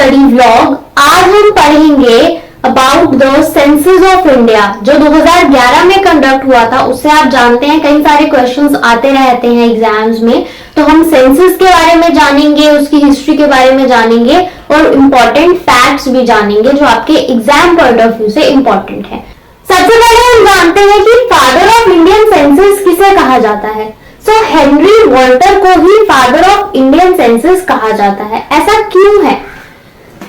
Study vlog. आज हम पढ़ेंगे about the census of India जो 2011 में कंडक्ट हुआ था। उससे आप जानते हैं कई सारे क्वेश्चंस आते रहते हैं एग्जाम्स में, तो हम सेंसस के बारे में जानेंगे, उसकी हिस्ट्री के बारे में जानेंगे और इम्पोर्टेंट फैक्ट्स भी जानेंगे जो आपके एग्जाम पॉइंट ऑफ व्यू से इम्पोर्टेंट है। सबसे पहले हम जानते हैं कि फादर ऑफ इंडियन सेंसस किसे कहा जाता है। सो हेनरी वॉल्टर को ही फादर ऑफ इंडियन सेंसस कहा जाता है। ऐसा क्यों है?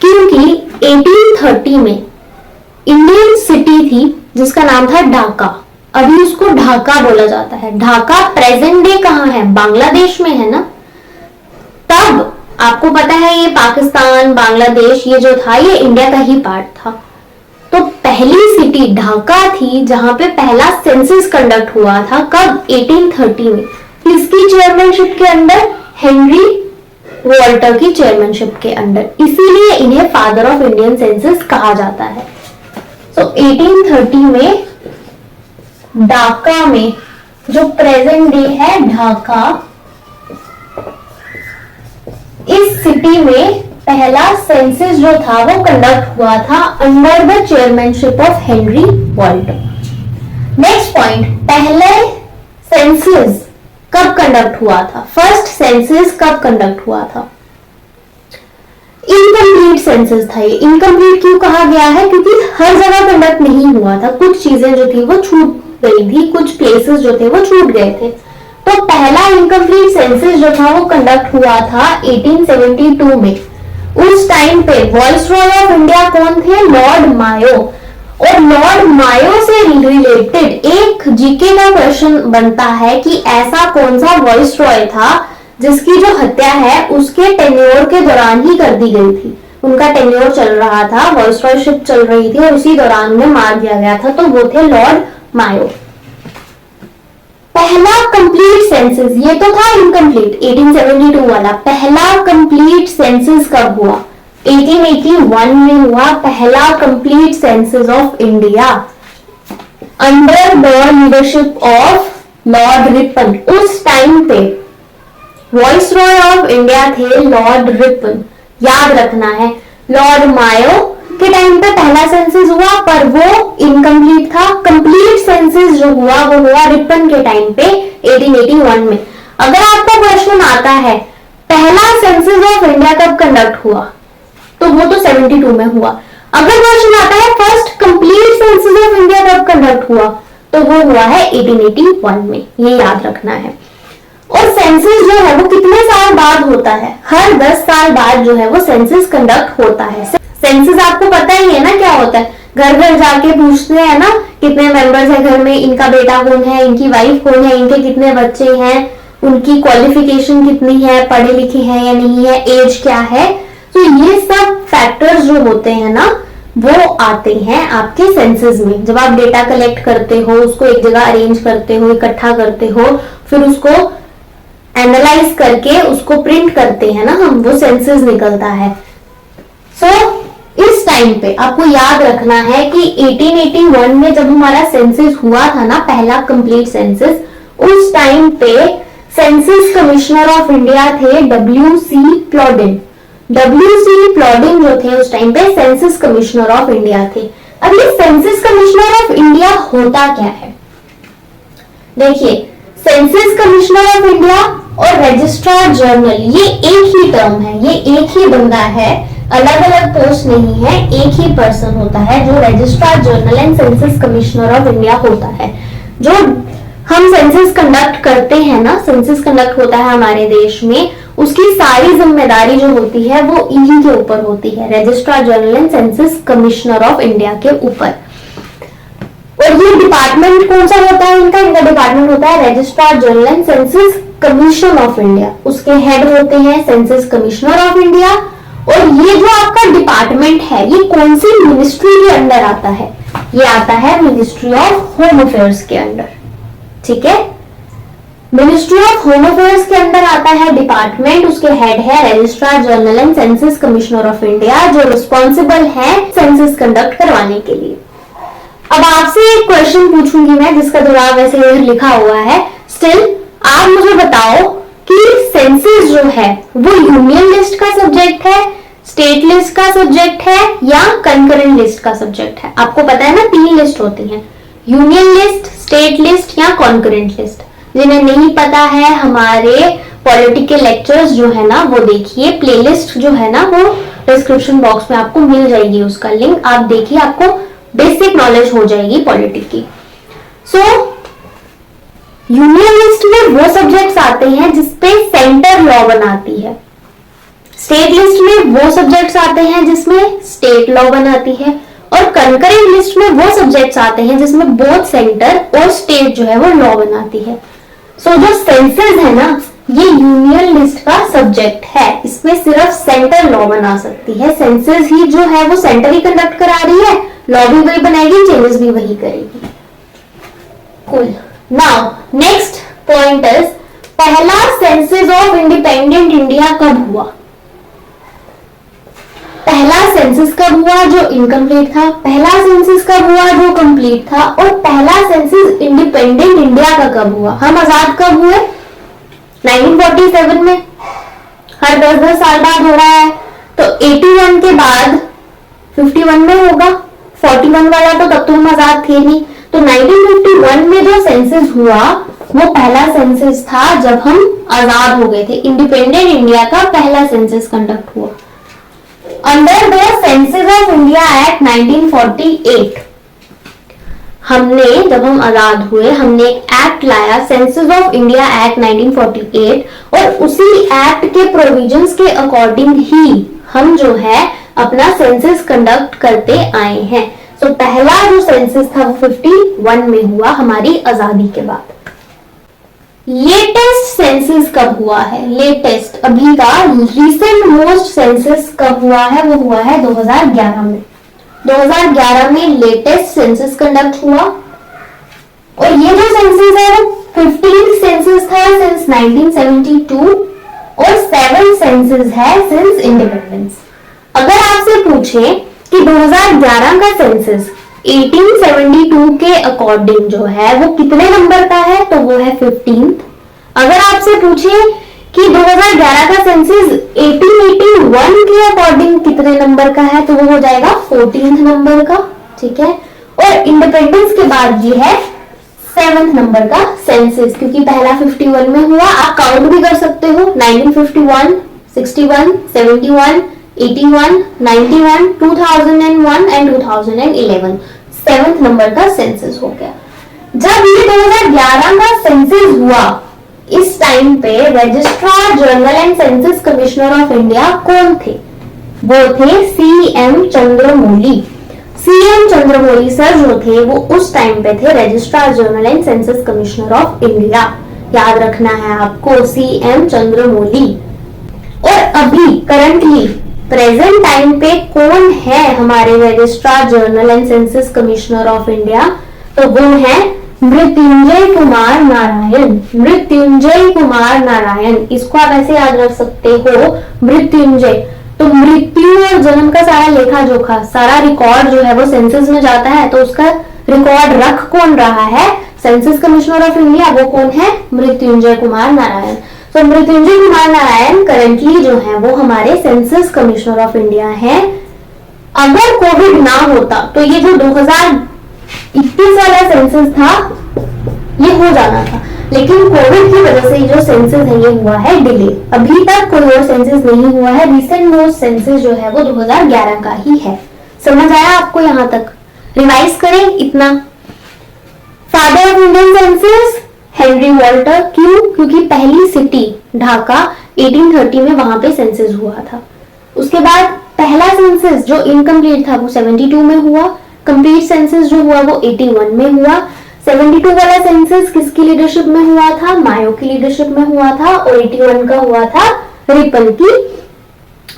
क्योंकि 1830 में इंडियन सिटी थी जिसका नाम था ढाका। अभी उसको ढाका बोला जाता है। ढाका प्रेजेंट डे कहाँ है? बांग्लादेश में है ना। तब आपको पता है ये पाकिस्तान, बांग्लादेश ये जो था ये इंडिया का ही पार्ट था। तो पहली सिटी ढाका थी जहां पे पहला सेंसस कंडक्ट हुआ था। कब? 1830 में। किसकी चेयरमैनशिप के अंडर? हेनरी वॉल्टर की चेयरमैनशिप के अंडर। इसीलिए इन्हें फादर ऑफ इंडियन सेंसस कहा जाता है। तो 1830 में ढाका में, जो प्रेजेंट डे है ढाका, इस सिटी में पहला सेंसस जो था वो कंडक्ट हुआ था under the chairmanship of Henry Walter. Next point, पहले सेंसस कब कंडक्ट हुआ था? फर्स्ट सेंसस कब कंडक्ट हुआ था? इनकम्प्लीट सेंसस था ये। इनकम्प्लीट क्यों कहा गया है? क्योंकि हर जगह कंडक्ट नहीं हुआ था। कुछ चीजें जो थी वो छूट गई थी, कुछ प्लेसेस जो थे वो छूट गए थे। तो पहला इनकम्प्लीट सेंसस जो था वो कंडक्ट हुआ था 1872 में। उस टाइम पे वाइसरॉय ऑफ इंडिया कौन थे? लॉर्ड मायो। और लॉर्ड मायो से रिलेटेड एक जीके का क्वेश्चन बनता है कि ऐसा कौन सा वाइसरॉय था जिसकी जो हत्या है उसके टेन्योर के दौरान ही कर दी गई थी। उनका टेन्योर चल रहा था, वाइसरॉयशिप चल रही थी और उसी दौरान उन्हें मार दिया गया था। तो वो थे लॉर्ड मायो। पहला कंप्लीट सेंसस, ये तो था इनकम्प्लीट 1872 वाला। पहला कंप्लीट सेंसस कब हुआ? 1881 में हुआ पहला complete census of India under the leadership of Lord Ripon. उस टाइम पे वाइसरॉय ऑफ इंडिया थे लॉर्ड रिपन। याद रखना है, लॉर्ड मायो के टाइम पे पहला सेंसस हुआ पर वो इनकम्प्लीट था। कंप्लीट सेंसस जो हुआ वो हुआ रिपन के टाइम पे 1881 में। अगर आपका क्वेश्चन आता है पहला सेंसस ऑफ इंडिया कब कंडक्ट हुआ, तो वो तो 72 में हुआ। अगर क्वेश्चन आता है first complete census of India कब कंडक्ट हुआ, तो वो हुआ है 1881 में। ये याद रखना है। और सेंसस जो है वो कितने साल बाद होता है? हर 10 साल बाद जो है वो सेंसस कंडक्ट होता है। सेंसस आपको पता ही है ना क्या होता है। घर घर जाके पूछते हैं ना कितने मेंबर्स हैं घर में, इनका बेटा कौन है, इनकी वाइफ कौन है, इनके कितने बच्चे हैं, उनकी क्वालिफिकेशन कितनी है, पढ़े लिखे हैं या नहीं है, एज क्या है। तो ये सब फैक्टर्स जो होते हैं ना वो आते हैं आपके सेंसस में। जब आप डेटा कलेक्ट करते हो, उसको एक जगह अरेंज करते हो, इकट्ठा करते हो, फिर उसको एनालाइज करके उसको प्रिंट करते हैं ना हम, वो सेंसस निकलता है। इस टाइम पे आपको याद रखना है कि 1881 में जब हमारा सेंसस हुआ था ना, पहला कंप्लीट सेंसस, उस टाइम पे सेंसस कमिश्नर ऑफ इंडिया थे W.C. प्लॉडिन। W.C. प्लॉडिन जो थे उस टाइम पे सेंसस कमिश्नर ऑफ इंडिया थे। अब ये सेंसस कमिश्नर ऑफ इंडिया होता क्या है? देखिए, सेंसस कमिश्नर ऑफ इंडिया और रजिस्ट्रार जनरल ये एक ही टर्म है, ये एक ही बंदा है, अलग अलग पोस्ट नहीं है। एक ही पर्सन होता है जो registrar general and census commissioner of India होता है। जो हम सेंसस कंडक्ट करते हैं ना, सेंसस कंडक्ट होता है हमारे देश में, उसकी सारी जिम्मेदारी जो होती है वो इन्हीं के ऊपर होती है, registrar general and census commissioner of India के ऊपर। और ये डिपार्टमेंट कौन सा होता है इनका? इनका डिपार्टमेंट होता है registrar general and census commission of India. उसके हेड होते हैं सेंसस कमिश्नर ऑफ इंडिया। और ये जो आपका डिपार्टमेंट है ये कौन सी मिनिस्ट्री के अंडर आता है? ये आता है मिनिस्ट्री ऑफ होम अफेयर्स के अंडर। ठीक है, मिनिस्ट्री ऑफ होम अफेयर्स के अंदर आता है डिपार्टमेंट। उसके हेड है registrar general and census commissioner of India, जो रिस्पॉन्सिबल है सेंसस कंडक्ट करवाने के लिए। अब आपसे एक क्वेश्चन पूछूंगी मैं जिसका जवाब वैसे इधर लिखा हुआ है। स्टिल आप मुझे बताओ कि सेंसस जो है वो यूनियन लिस्ट का सब्जेक्ट है, स्टेट लिस्ट का सब्जेक्ट है या कंकरेंट लिस्ट का सब्जेक्ट है? आपको पता है ना 3 लिस्ट होती हैं, यूनियन लिस्ट, स्टेट लिस्ट या कॉन्करेंट लिस्ट। जिन्हें नहीं पता है, हमारे पॉलिटिकल लेक्चर्स जो है ना वो देखिए, प्लेलिस्ट जो है ना वो डिस्क्रिप्शन बॉक्स में आपको मिल जाएगी, उसका लिंक आप देखिए, आपको बेसिक नॉलेज हो जाएगी पॉलिटिक की। सो यूनियन लिस्ट में वो सब्जेक्ट्स आते हैं जिसपे सेंटर लॉ बनाती है, स्टेट लिस्ट में वो सब्जेक्ट्स आते हैं जिसमें स्टेट लॉ बनाती है, और कंकरेंट लिस्ट में वो सब्जेक्ट्स आते हैं जिसमें बोथ सेंटर और स्टेट जो है वो लॉ बनाती है। सो जो सेंसस है ना ये यूनियन लिस्ट का सब्जेक्ट है, इसमें सिर्फ सेंटर लॉ बना सकती है, सेंसस ही जो है वो सेंटर ही कंडक्ट करा रही है, लॉ भी वही बनाएगी, चेंजेस भी वही करेगी। Cool. Now next point is, पहला सेंसस ऑफ इंडिपेंडेंट इंडिया कब हुआ? पहला सेंसस कब हुआ जो इनकम्प्लीट था, पहला सेंसस कब हुआ जो कंप्लीट था, और पहला सेंसस इंडिपेंडेंट इंडिया का कब हुआ? हम आजाद कब हुए? 1947 में। हर 10-10 साल बाद हो रहा है, तो 81 के बाद 51 में होगा, 41 वाला तो तब तो हम आजाद थे नहीं। तो 1951 में जो सेंसस हुआ वो पहला सेंसस था जब हम आजाद हो गए थे, इंडिपेंडेंट इंडिया का पहला सेंसस कंडक्ट हुआ। Under the census of India act 1948, हमने जब हम आजाद हुए हमने एक्ट लाया, सेंसस ऑफ इंडिया एक्ट 1948, और उसी एक्ट के प्रोविजंस के अकॉर्डिंग ही हम जो है अपना सेंसस कंडक्ट करते आए हैं। सो पहला जो सेंसस था वो 51 में हुआ हमारी आजादी के बाद। लेटेस्ट सेंसस कब हुआ है? लेटेस्ट अभी का रिसेंट मोस्ट सेंसस कब हुआ है? वो हुआ है 2011 में। 2011 में लेटेस्ट सेंसस कंडक्ट हुआ, और ये जो सेंसस है वो 15th सेंसस था सिंस 1972 और 7th सेंसस है सिंस इंडिपेंडेंस। अगर आपसे पूछे कि 2011 का सेंसस 1872 के अकॉर्डिंग जो है वो कितने नंबर का है, तो वो है 15th। अगर आपसे पूछे कि 2011 का सेंसस 1881 के अकॉर्डिंग कितने नंबर का है, तो वो हो जाएगा 14th नंबर का, ठीक है। और इंडिपेंडेंस के बाद ये है 7th नंबर का सेंसस, क्योंकि पहला 51 में हुआ। आप काउंट भी कर सकते हो, 1951, 61, 71, 81, 91, 2001 एंड 2011 7th नंबर का सेंसस हो गया। जब ये 2011 का सेंसस हुआ, इस टाइम पे registrar general and census commissioner of India कौन थे? वो थे CM Chandramouli. CM Chandramouli sir जो थे वो उस टाइम पे थे registrar general and census commissioner of India. याद रखना है आपको, सीएम चंद्रमौली। और अभी करंटली प्रेजेंट टाइम पे कौन है हमारे registrar general and census commissioner of India? तो वो है मृत्युंजय कुमार नारायण। मृत्युंजय कुमार नारायण, इसको आप ऐसे याद रख सकते हो, मृत्युंजय। तो मृत्यु और जन्म का सारा लेखा जोखा, सारा रिकॉर्ड जो है वो सेंसस में जाता है, तो उसका रिकॉर्ड रख कौन रहा है? Census commissioner of India. वो कौन है? मृत्युंजय कुमार नारायण। तो मृत्युंजय कुमार नारायण करंटली जो है वो हमारे सेंसस कमिश्नर ऑफ इंडिया है। अगर कोविड ना होता तो ये जो 2021 वाला सेंसस था ये हो जाना था, लेकिन कोविड की वजह से जो सेंसस है ये हुआ है डिले। अभी तक कोई और सेंसस नहीं हुआ है, रिसेंट मोस्ट सेंसस जो है वो 2011 का ही है। समझ आया आपको? यहां तक रिवाइज करें इतना। Father of Indian census Henry Walter. क्यों? क्योंकि पहली सिटी ढाका 1830 में वहां पे सेंसस हुआ था। उसके बाद पहला सेंसस जो इनकम्प्लीट था वो 72 में हुआ, कंप्लीट सेंसस जो हुआ वो 81 में हुआ। 72 वाला सेंसस किसकी लीडरशिप में हुआ था? मायो की लीडरशिप में हुआ था, और 81 का हुआ था रिपन की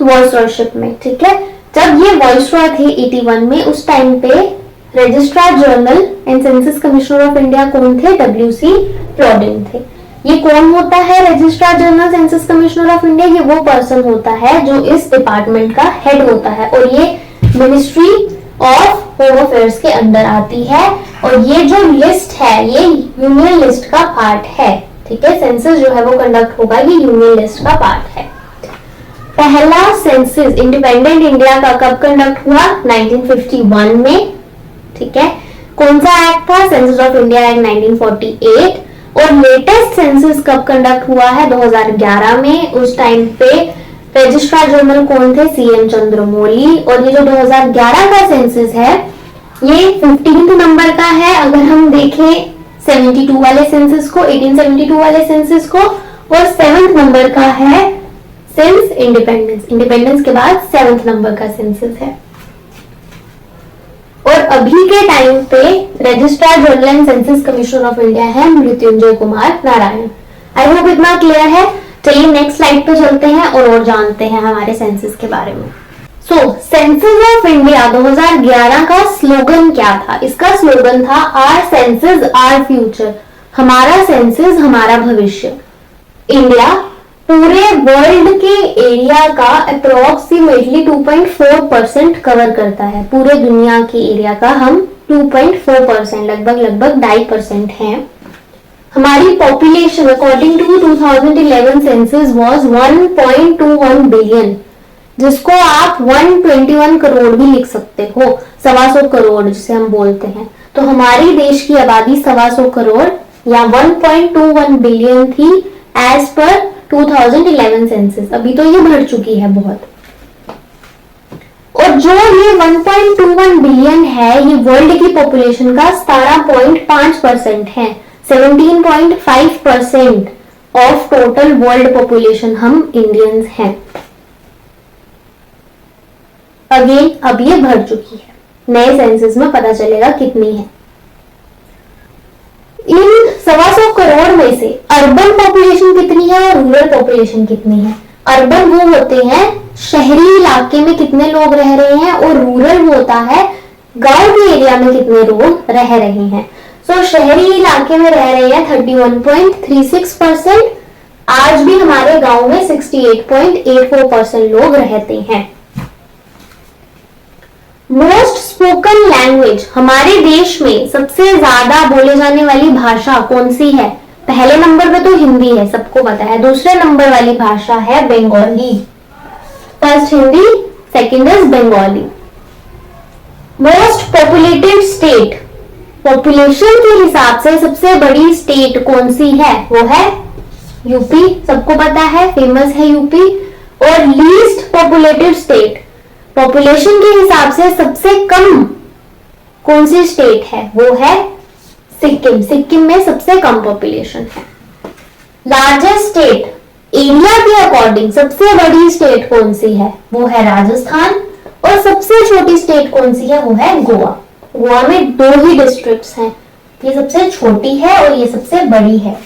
वॉइसरॉयशिप में, ठीक है। जब ये वॉइसरॉय थे 81 में, उस टाइम पे registrar general and census commissioner of India कौन थे? WC प्लॉडेन थे। ये कौन होता है registrar general census commissioner of India? ये वो पर्सन होता है जो इस डिपार्टमेंट का हेड होता है, और ये मिनिस्ट्री ऑफ होम अफेयर्स के अंदर आती है। और ये जो लिस्ट है ये यूनियन लिस्ट का पार्ट है, ठीक है। सेंसस जो है वो कंडक्ट होगा, ये यूनियन लिस्ट का पार्ट है। पहला सेंसस इंडिपेंडेंट इंडिया का कब कंडक्ट हुआ? 1951 में, ठीक है। कौन सा एक्ट था? Census of India act 1948। और लेटेस्ट सेंसस कब कंडक्ट हुआ है? 2011 में। उस टाइम पे रजिस्ट्रार जनरल कौन थे? सीएम चंद्रमौली। और ये जो 2011 का सेंसस है ये 15th नंबर का है अगर हम देखें 72 वाले सेंसस को, 1872 वाले सेंसस को, और 7th नंबर का है सिंस इंडिपेंडेंस के बाद 7th नंबर का सेंसस है। और अभी के टाइम पे registrar general and census commissioner of India है मृत्युंजय कुमार नारायण। आई होप इतना क्लियर है। चलिए नेक्स्ट स्लाइड पे चलते हैं और जानते हैं हमारे सेंसस के बारे में। सेंसस ऑफ इंडिया 2011 का स्लोगन क्या था? इसका स्लोगन था आवर सेंसस आवर फ्यूचर, हमारा सेंसस हमारा भविष्य। इंडिया पूरे वर्ल्ड के एरिया का अप्रोक्सीमेटली 2.4% कवर करता है। पूरे दुनिया के एरिया का हम 2.4%, लगभग 2.5% हैं। हमारी population according to 2011 census was 1.21 billion, जिसको आप 121 करोड़ भी लिख सकते हो, 125 करोड़ जिसे हम बोलते हैं। तो हमारी देश की आबादी 125 करोड़ या 1.21 बिलियन थी एज पर 2011 सेंसस। अभी तो ये बढ़ चुकी है बहुत। और जो ये 1.21 बिलियन है ये वर्ल्ड की पॉपुलेशन का 17.5% है। 17.5% ऑफ टोटल वर्ल्ड पॉपुलेशन हम इंडियंस हैं। अगेन अब ये बढ़ चुकी है, नए सेंसस में पता चलेगा कितनी है। इन 125 करोड़ में से अर्बन पॉपुलेशन कितनी है और रूरल पॉपुलेशन कितनी है? अर्बन वो होते हैं शहरी इलाके में कितने लोग रह रहे हैं, और रूरल वो होता है गांव के एरिया में कितने लोग रह रहे हैं। शहरी इलाके में रह रहे हैं 31.36%। आज भी हमारे गांव में 68.84% लोग रहते हैं। मोस्ट स्पोकन लैंग्वेज, हमारे देश में सबसे ज्यादा बोले जाने वाली भाषा कौन सी है? पहले नंबर पे तो हिंदी है, सबको पता है। दूसरे नंबर वाली भाषा है Bengali. First Hindi, second is Bengali. Most populated state, population के हिसाब से सबसे बड़ी स्टेट कौन सी है? वो है यूपी, सबको पता है, फेमस है यूपी। और लीस्ट पॉपुलेटेड स्टेट, पॉपुलेशन के हिसाब से सबसे कम कौन सी स्टेट है? वो है सिक्किम। सिक्किम में सबसे कम पॉपुलेशन है। लार्जेस्ट स्टेट, एरिया के अकॉर्डिंग सबसे बड़ी स्टेट कौन सी है? वो है राजस्थान। और सबसे छोटी स्टेट कौन सी है? वो है गोवा। गोवा में 2 ही डिस्ट्रिक्ट्स हैं, ये सबसे छोटी है और ये सबसे बड़ी है।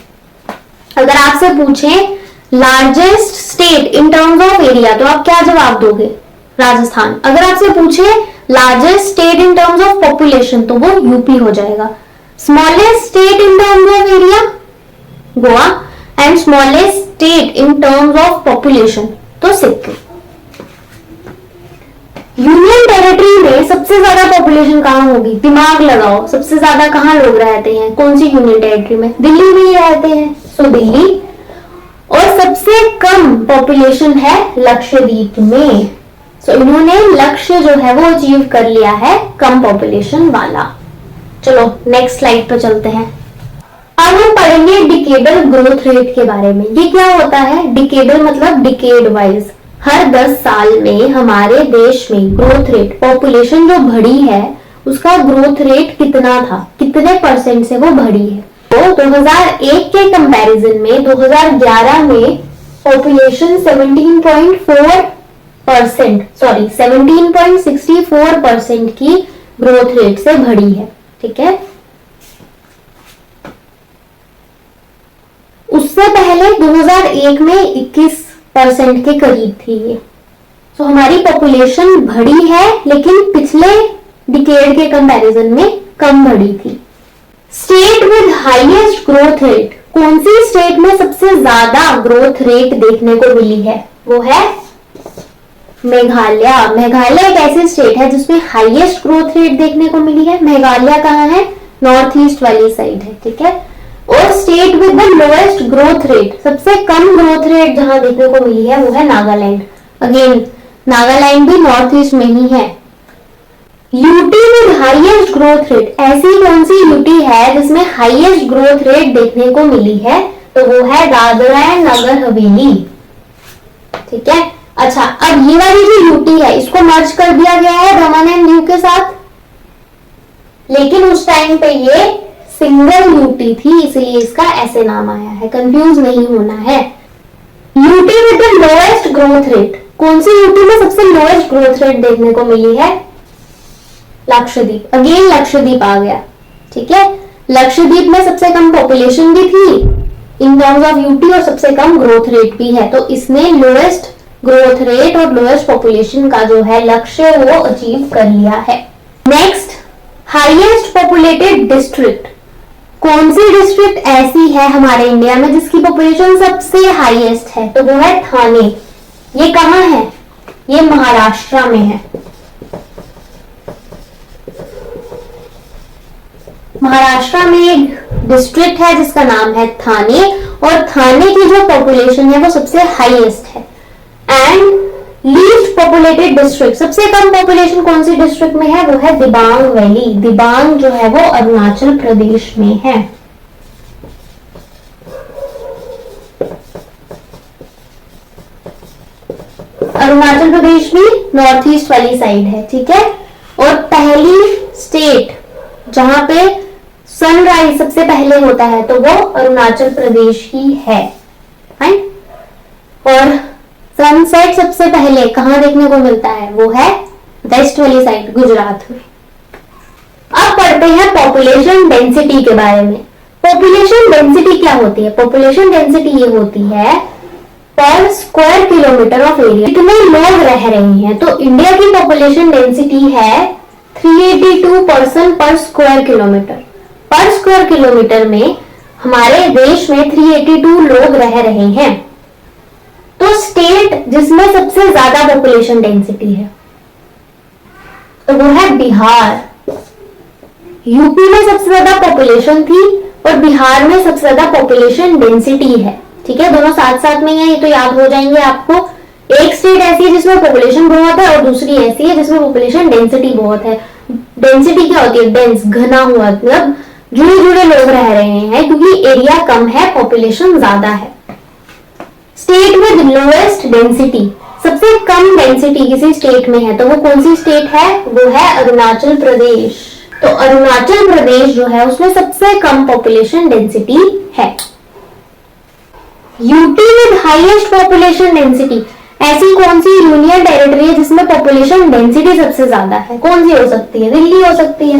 अगर आपसे पूछें largest state in terms of area तो आप क्या जवाब दोगे? राजस्थान। अगर आपसे पूछे largest state in terms of population तो वो यूपी हो जाएगा। Smallest state in terms of area Goa, and smallest state in terms of population तो सिक्किम। यूनियन टेरिटरी में सबसे ज्यादा पॉपुलेशन कहां होगी? दिमाग लगाओ, सबसे ज्यादा कहां लोग रहते हैं? कौन सी यूनियन टेरिटरी में? दिल्ली में ही रहते हैं, सो दिल्ली। और सबसे कम पॉपुलेशन है लक्षद्वीप में। इन्होंने लक्ष्य जो है वो अचीव कर लिया है, कम पॉपुलेशन वाला। चलो नेक्स्ट स्लाइड पर चलते हैं। अब हम पढ़ेंगे डिकेडल ग्रोथ रेट के बारे में। ये क्या होता है? डिकेडल मतलब डिकेड वाइज, हर 10 साल में हमारे देश में ग्रोथ रेट, पॉपुलेशन जो बढ़ी है उसका ग्रोथ रेट कितना था, कितने परसेंट से वो बढ़ी है। तो 2001 के कंपैरिजन में 2011 में पॉपुलेशन 17.64% की ग्रोथ रेट से बढ़ी है, ठीक है। उससे पहले 2001 में 21% के करीब थी ये। तो हमारी पॉपुलेशन बढ़ी है लेकिन पिछले डिकेड के कंपैरिजन में कम बढ़ी थी। State with highest growth rate, कौन सी स्टेट में सबसे ज्यादा ग्रोथ रेट देखने को मिली है? वो है मेघालय। मेघालय एक ऐसी स्टेट है जिसमें हाईएस्ट ग्रोथ रेट देखने को मिली है। मेघालय कहाँ है? नॉर्थ ईस्ट वाली साइड है, ठीक है। और state with the lowest growth rate, सबसे कम ग्रोथ रेट जहां देखने को मिली है वो है नागालैंड। अगेन नागालैंड भी नॉर्थ ईस्ट में ही है। UT with highest growth rate, ऐसी कौन सी यूटी है जिसमें हाईएस्ट ग्रोथ रेट देखने को मिली है? तो वो है दादरा एंड नगर हवेली। ठीक है, अच्छा अब ये वाली जो यूटी है इसको मर्ज कर दिया गया है दमन एंड दीव के साथ, लेकिन उस टाइम पे ये सिंगल यूटी थी, इसलिए इसका ऐसे नाम आया है, कंफ्यूज नहीं होना है। UT with the lowest growth rate, कौन सी यूटी में सबसे लोएस्ट ग्रोथ रेट देखने को मिली है? लक्षद्वीप। अगेन लक्षद्वीप आ गया। ठीक है, लक्षद्वीप में सबसे कम पॉपुलेशन भी थी इन टर्म्स ऑफ यूटी और सबसे कम ग्रोथ रेट भी है, तो इसने लोएस्ट ग्रोथ रेट और लोएस्ट पॉपुलेशन का जो है लक्ष्य वो अचीव कर लिया है। नेक्स्ट, हाईएस्ट पॉपुलेटेड डिस्ट्रिक्ट, कौन सी डिस्ट्रिक्ट ऐसी है हमारे इंडिया में जिसकी पॉपुलेशन सबसे हाईएस्ट है? तो वो है थाने। ये कहाँ है? ये महाराष्ट्र में है। महाराष्ट्र में एक डिस्ट्रिक्ट है जिसका नाम है थाने, और थाने की जो पॉपुलेशन है वो सबसे हाईएस्ट है। एंड लीस्ट पॉपुलेटेड डिस्ट्रिक्ट, सबसे कम पॉपुलेशन कौन सी डिस्ट्रिक्ट में है? वो है दिबांग वैली। दिबांग जो है वो अरुणाचल प्रदेश में है। अरुणाचल प्रदेश भी नॉर्थ ईस्ट वाली साइड है। ठीक है, और पहली स्टेट जहां पे सनराइज सबसे पहले होता है तो वो अरुणाचल प्रदेश ही है। और सनसेट सबसे पहले कहां देखने को मिलता है? वो है वेस्ट वाली साइड, गुजरात में। अब पढ़ते हैं पॉपुलेशन डेंसिटी के बारे में। पॉपुलेशन डेंसिटी क्या होती है? पॉपुलेशन डेंसिटी ये होती है पर स्क्वायर किलोमीटर ऑफ एरिया, कितने लोग रह रहे हैं। तो इंडिया की पॉपुलेशन डेंसिटी है 382 पर्सन पर स्क्वायर किलोमीटर। पर स्क्वायर किलोमीटर में हमारे देश में 382 लोग रह रहे हैं। तो स्टेट जिसमें सबसे ज्यादा पॉपुलेशन डेंसिटी है तो वो है बिहार। यूपी में सबसे ज्यादा पॉपुलेशन थी और बिहार में सबसे ज्यादा पॉपुलेशन डेंसिटी है। ठीक है, दोनों साथ साथ में है, ये तो याद हो जाएंगे आपको। एक स्टेट ऐसी है जिसमें पॉपुलेशन बहुत है और दूसरी ऐसी है जिसमें पॉपुलेशन डेंसिटी बहुत है। डेंसिटी क्या होती है? डेंस, घना हुआ, मतलब जुड़े जुड़े लोग रह रहे हैं, क्योंकि एरिया कम है, पॉपुलेशन ज्यादा है। स्टेट विद लोएस्ट डेंसिटी, सबसे कम डेंसिटी किसी स्टेट में है तो वो कौन सी स्टेट है? वो है अरुणाचल प्रदेश। तो अरुणाचल प्रदेश जो है उसमें सबसे कम पॉपुलेशन डेंसिटी है। UT with highest population density, ऐसी कौन सी यूनियन टेरिटरी है जिसमें पॉपुलेशन डेंसिटी सबसे ज्यादा है? कौन सी हो सकती है? दिल्ली हो सकती है,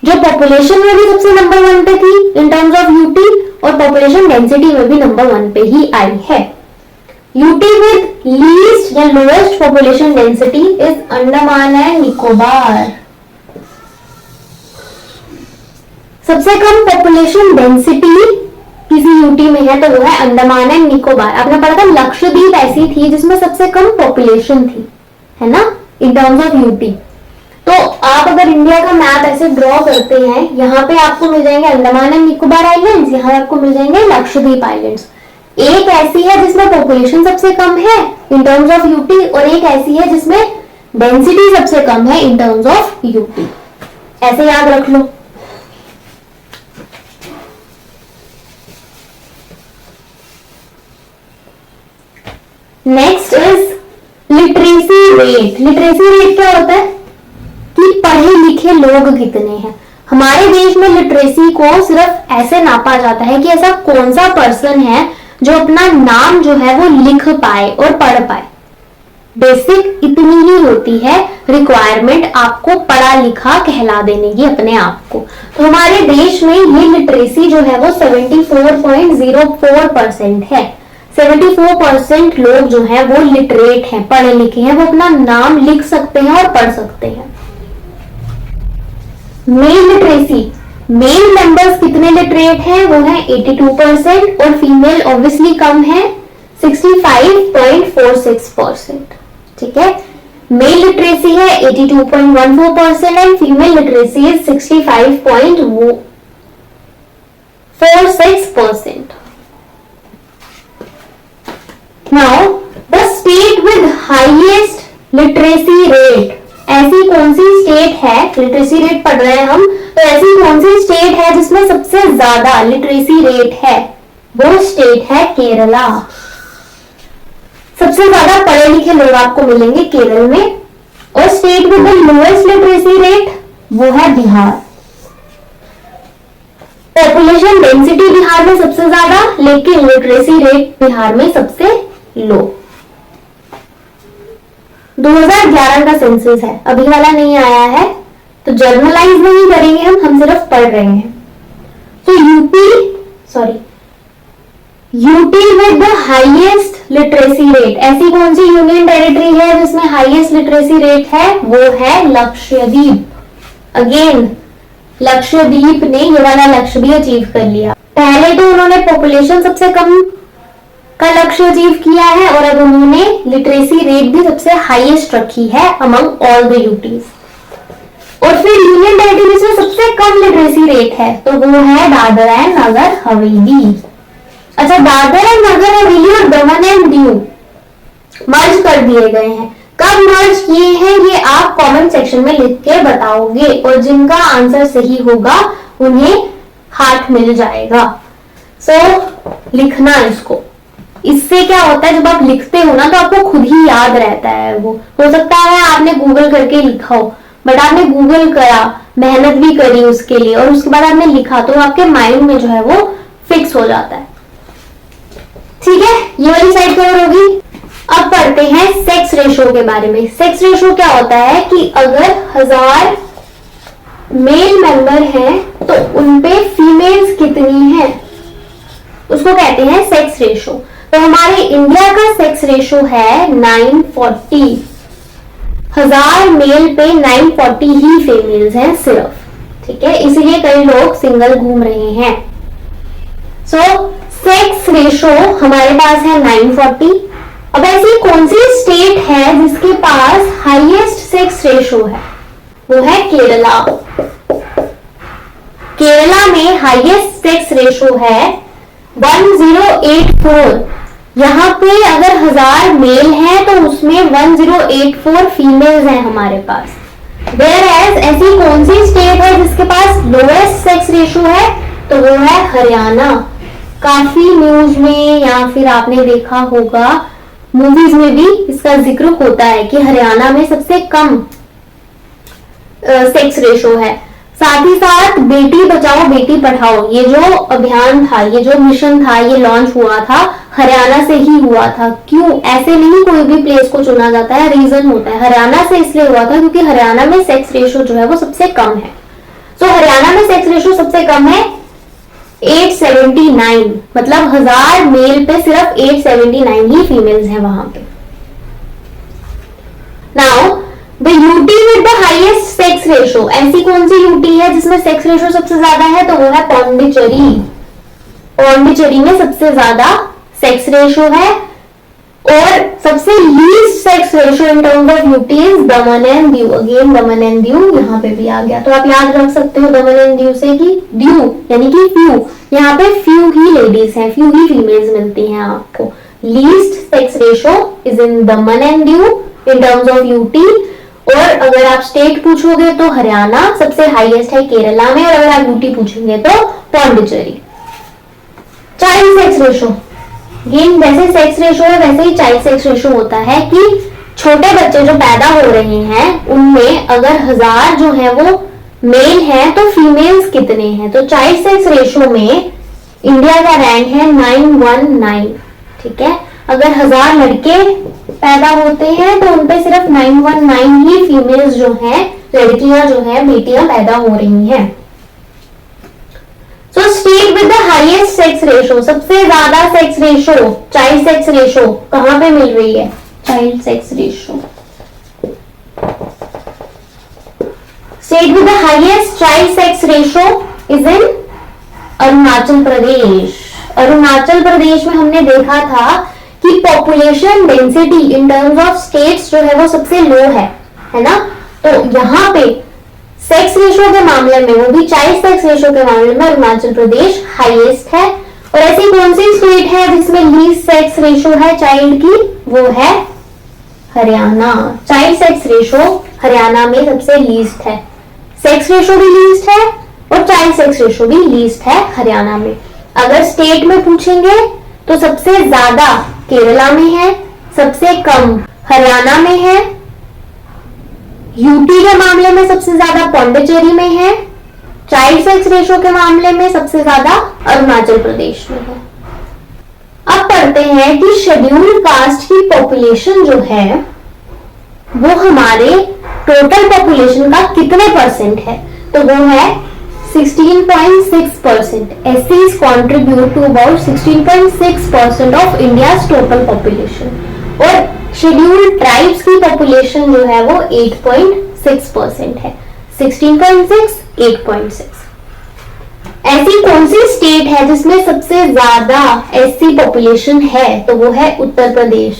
जो पॉपुलेशन में भी सबसे नंबर 1 पे थी इन टर्म्स ऑफ यूटी और पॉपुलेशन डेंसिटी में भी नंबर 1 पे ही आई है। यूटी विद लीस्ट या lowest population density is Andaman and Nicobar. सबसे कम पॉपुलेशन डेंसिटी किसी यूटी में है तो वो है अंडमान एंड निकोबार। आपने पढ़ा था लक्षद्वीप ऐसी थी जिसमें सबसे कम पॉपुलेशन थी, है ना, इन टर्म्स ऑफ यूटी। तो आप अगर इंडिया का मैप ऐसे ड्रॉ करते हैं, यहाँ पे आपको मिल जाएंगे अंडमान एंड निकोबार आइलैंड्स, यहाँ आपको मिल जाएंगे लक्षद्वीप आइलैंड्स। एक ऐसी है जिसमें पॉपुलेशन सबसे कम है इन टर्म्स ऑफ यूटी और एक ऐसी है जिसमें डेंसिटी सबसे कम है इन टर्म्स ऑफ यूटी। ऐसे याद रख लो। Next is literacy rate. Literacy rate क्या होता है कि पढ़े लिखे लोग कितने हैं। हमारे देश में लिटरेसी को सिर्फ ऐसे नापा जाता है कि ऐसा कौन सा पर्सन है जो अपना नाम जो है वो लिख पाए और पढ़ पाए। बेसिक इतनी ही होती है रिक्वायरमेंट आपको पढ़ा लिखा कहला देने की अपने आप को। तो हमारे देश में ये लिटरेसी जो है वो 74.04% है। 74% लोग जो हैं वो लिटरेट हैं, पढ़े लिखे हैं, वो अपना नाम लिख सकते हैं और पढ़ सकते हैं। मेल लिटरेसी, मेल मेंबर्स कितने लिटरेट हैं? वो है 82% और फीमेल ऑब्वियसली कम है 65.46%। ठीक है, मेल लिटरेसी है 82.14% and female literacy is 65.46%। Now, the state with highest literacy rate, ऐसी कौन सी स्टेट है, लिटरेसी रेट पढ़ रहे हैं हम, तो ऐसी कौन सी स्टेट है जिसमें सबसे ज्यादा लिटरेसी रेट है? वो स्टेट है केरला। सबसे ज्यादा पढ़े लिखे लोग आपको मिलेंगे केरल में। और state with the lowest literacy rate वो है बिहार। पॉपुलेशन डेंसिटी बिहार में सबसे ज्यादा, लेकिन लिटरेसी रेट बिहार में सबसे लो। 2011 का सेंसस है, अभी वाला नहीं आया है, तो जर्नलाइज नहीं करेंगे हम सिर्फ पढ़ रहे हैं। तो UT with the highest literacy rate, ऐसी कौन सी यूनियन टेरिटरी है जिसमें हाईएस्ट लिटरेसी रेट है? वो है लक्षद्वीप। अगेन लक्षद्वीप ने ये वाला लक्ष्य भी अचीव कर लिया। पहले तो उन्होंने पॉपुलेशन सबसे कम का लक्ष्य अचीव किया है और अब उन्होंने लिटरेसी रेट भी सबसे हाईएस्ट रखी है अमंग ऑल द यूटीज। और फिर यूनियन टेरिटरीज में सबसे कम लिटरेसी रेट है, तो वो है दादर एंड नगर हवेली। अच्छा, दादर एंड नगर हवेली और दमन एंड दीव मर्ज कर दिए गए हैं। कब मर्ज किए हैं ये आप कमेंट सेक्शन में लिख के बताओगे, और जिनका आंसर सही होगा उन्हें हार्ट मिल जाएगा। लिखना इसको। इससे क्या होता है, जब आप लिखते हो ना तो आपको खुद ही याद रहता है। वो हो सकता है आपने गूगल करके लिखा हो, बट आपने गूगल करा, मेहनत भी करी उसके लिए, और उसके बाद आपने लिखा तो आपके माइंड में जो है वो फिक्स हो जाता है। ठीक है, ये वाली साइड कवर होगी। अब पढ़ते हैं सेक्स रेशो के बारे में। सेक्स रेशो क्या होता है कि अगर 1000 मेल मेंबर हैं तो उनपे फीमेल्स कितनी हैं, उसको कहते हैं सेक्स रेशो। तो हमारे इंडिया का सेक्स रेशो है 940। 1000 मेल पे 940 ही फीमेल्स हैं सिर्फ। ठीक है, इसीलिए कई लोग सिंगल घूम रहे हैं। सेक्स रेशो हमारे पास है 940। अब ऐसी कौन सी स्टेट है जिसके पास हाईएस्ट सेक्स रेशो है? वो है केरला। केरला में हाईएस्ट सेक्स रेशो है 1084। यहाँ पे अगर 1000 मेल है तो उसमें 1084 फीमेल्स हैं हमारे पास। Whereas ऐसी कौन सी स्टेट है जिसके पास लोएस्ट सेक्स रेशो है? तो वो है हरियाणा। काफी न्यूज में या फिर आपने देखा होगा मूवीज में भी इसका जिक्र होता है कि हरियाणा में सबसे कम सेक्स रेशो है। साथ ही साथ बेटी बचाओ बेटी पढ़ाओ ये जो अभियान था, ये जो मिशन था, ये लॉन्च हुआ था हरियाणा से ही हुआ था। क्यों? ऐसे नहीं कोई भी प्लेस को चुना जाता है, रीजन होता है। हरियाणा से इसलिए हुआ था क्योंकि हरियाणा में सेक्स रेशो जो है वो सबसे कम है। हरियाणा में सेक्स रेशो सबसे कम है 879, मतलब 1000 मेल पे सिर्फ 879 ही फीमेल्स हैं वहां पे। Now the UT with the highest sex ratio, ऐसी कौन सी यूटी है जिसमें सेक्स रेशो सबसे ज्यादा है? तो वो है पौंडीचेरी। पौंडीचेरी में सबसे ज्यादा सेक्स रेशो है। और सबसे least sex ratio in terms of UT is Daman and Diu. Again Daman and Diu यहाँ पे भी आ गया, तो आप याद रख सकते हो दमन एंड दीव से कि दीव यानी कि फ्यू, यहाँ पे फ्यू ही लेडीज हैं, फ्यू ही फीमेल्स मिलती हैं आपको। Least sex ratio is in Daman and Diu in terms of UT. और अगर आप स्टेट पूछोगे तो हरियाणा, सबसे हाईएस्ट है केरला में, और अगर आप यूटी पूछेंगे तो पौंडीचेरी। चाइल्ड सेक्स रेशो, जैसे सेक्स रेशो है वैसे ही चाइल्ड सेक्स रेशो होता है कि छोटे बच्चे जो पैदा हो रहे हैं उनमें अगर 1000 जो है वो मेल हैं तो फीमेल्स कितने हैं? तो चाइल्ड सेक्स रेशो में इंडिया का रैंक है 919। ठीक है, अगर 1000 लड़के पैदा होते हैं तो उनपे सिर्फ 919 ही फीमेल्स जो हैं, लड़कियां जो हैं, बेटियां पैदा हो रही हैं। State with the highest sex ratio, सबसे ज्यादा sex ratio, child sex ratio कहां पे मिल रही है? Child sex ratio, state with the highest child sex ratio is in Arunachal Pradesh. Arunachal Pradesh में हमने देखा था कि population density in terms of states जो है वो सबसे लो है ना? तो यहाँ पे सेक्स रेशो के मामले में, वो भी चाइल्ड सेक्स रेशो के मामले में अरुणाचल प्रदेश हाईएस्ट है। और ऐसी कौन सी स्टेट है जिसमें लीस्ट सेक्स रेशो है चाइल्ड की? वो है Haryana. Child sex ratio Haryana में सबसे लीस्ट है, सेक्स रेशो भी लीस्ट है और चाइल्ड सेक्स रेशो भी लीस्ट है हरियाणा में। अगर स्टेट में पूछेंगे तो सबसे ज्यादा केरला में है, सबसे कम हरियाणा में है, यूपी के मामले में सबसे ज्यादा पौंडीचेरी में है, चाइल्ड सेक्स रेशो के मामले में सबसे ज्यादा अरुणाचल प्रदेश में है। अब पढ़ते हैं कि शेड्यूल्ड कास्ट की पॉपुलेशन जो है वो हमारे टोटल पॉपुलेशन का कितने परसेंट है, तो वो है 16.6%। SCs contribute to about 16.6% of India's total population और शेड्यूल्ड ट्राइब्स की पॉपुलेशन जो है वो 8.6% है। 16.6, 8.6। ऐसी कौन सी स्टेट है जिसमें सबसे ज्यादा SC पॉपुलेशन है, तो वो है उत्तर प्रदेश।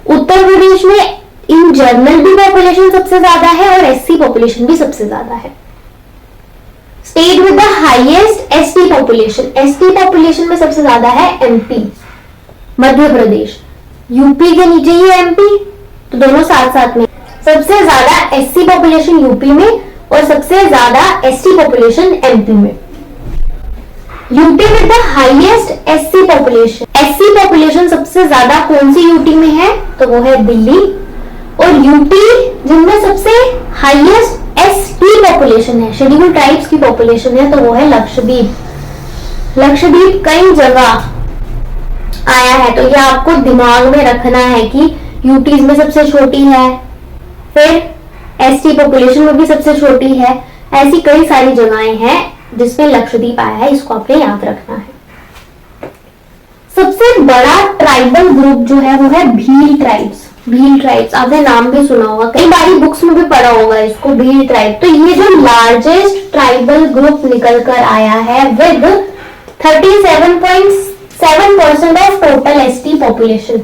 उत्तर प्रदेश में इन जनरल भी पॉपुलेशन सबसे ज्यादा है और SC पॉपुलेशन भी सबसे ज्यादा है। State with the highest ST population, ST population में सबसे ज्यादा है MP, मध्य प्रदेश। यूपी के नीचे ही MP, तो दोनों साथ साथ में। सबसे ज्यादा SC पॉपुलेशन यूपी में और सबसे ज्यादा ST पॉपुलेशन MP में। UT with the highest SC population, SC population सबसे ज्यादा कौन सी यूटी में है, तो वो है दिल्ली। और यूटी जिनमें सबसे हाईएस्ट ST पॉपुलेशन है, शेड्यूल्ड ट्राइब्स की पॉपुलेशन है, तो वो है लक्षद्वीप। लक्षद्वीप कई जगह आया है, तो ये आपको दिमाग में रखना है कि यूटीज में सबसे छोटी है, फिर ST पॉपुलेशन में भी सबसे छोटी है। ऐसी कई सारी जगहें हैं जिसमें लक्षद्वीप आया है, इसको आपने याद रखना है। सबसे बड़ा ट्राइबल ग्रुप जो है वो है भील ट्राइब्स। भील ट्राइब्स आपने नाम भी सुना होगा, कई बारी बुक्स में भी पढ़ा होगा इसको, भील ट्राइब। तो ये जो लार्जेस्ट ट्राइबल ग्रुप निकल कर आया है with 37.7% of total ST population.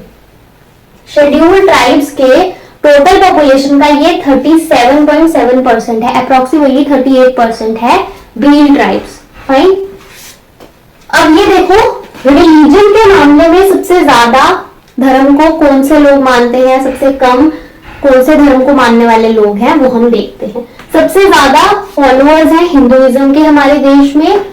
Scheduled tribes के टोटल पॉपुलेशन का ये 37.7% है, अप्रोक्सीमेटली 38% है भील ट्राइब्स। फाइन। अब ये देखो रिलीजन के मामले में सबसे ज्यादा धर्म को कौन से लोग मानते हैं, सबसे कम कौन से धर्म को मानने वाले लोग हैं, वो हम देखते हैं। सबसे ज्यादा फॉलोअर्स हैं हिंदुइज्म के हमारे देश में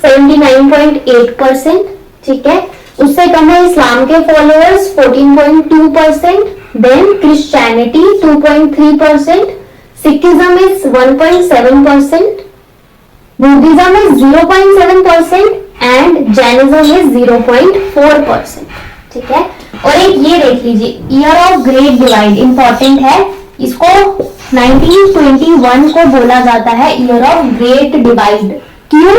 79.8%, ठीक है। उससे कम है इस्लाम के followers 14.2%, then Christianity 2.3%, Sikhism is 1.7%, Buddhism is 0.7% and Jainism is 0.4%, ठीक है। और एक ये देख लीजिए, year of great divide important है, इसको 1921 को बोला जाता है ईयर ऑफ ग्रेट डिवाइड। क्यों?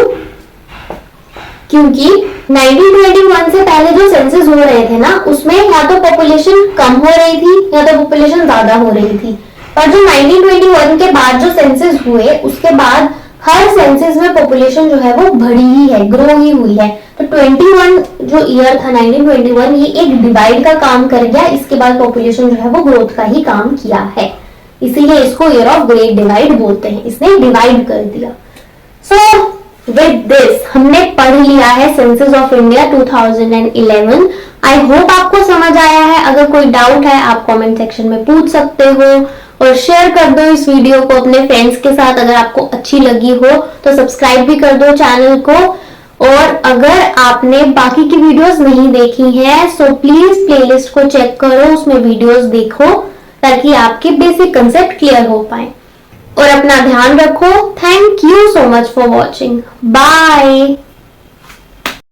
क्योंकि 1921 से पहले जो सेंसस हो रहे थे ना, उसमें या तो पॉपुलेशन कम हो रही थी या तो पॉपुलेशन ज्यादा हो रही थी। और जो 1921 के बाद जो सेंसस हुए, उसके बाद हर सेंसस में पॉपुलेशन जो है वो बढ़ी ही है, ग्रो ही हुई है। तो 21 जो ईयर था 1921, ये एक डिवाइड का काम कर गया। इसके बाद पॉपुलेशन जो है वो ग्रोथ का ही काम किया है, इसीलिए इसको ईयर ऑफ ग्रेट डिवाइड बोलते हैं। इसने डिवाइड कर दिया। सो विद दिस हमने पढ़ लिया है census of India 2011। I hope आपको समझ आया है। अगर कोई डाउट है आप कमेंट सेक्शन में पूछ सकते हो और शेयर कर दो इस वीडियो को अपने फ्रेंड्स के साथ। अगर आपको अच्छी लगी हो तो सब्सक्राइब भी कर दो चैनल को। और अगर आपने बाकी की वीडियोस नहीं देखी हैं सो प्लीज प्लेलिस्ट को चेक करो, उसमें वीडियोस देखो ताकि आपके बेसिक कंसेप्ट क्लियर हो पाए। और अपना ध्यान रखो। Thank you so much for watching. Bye.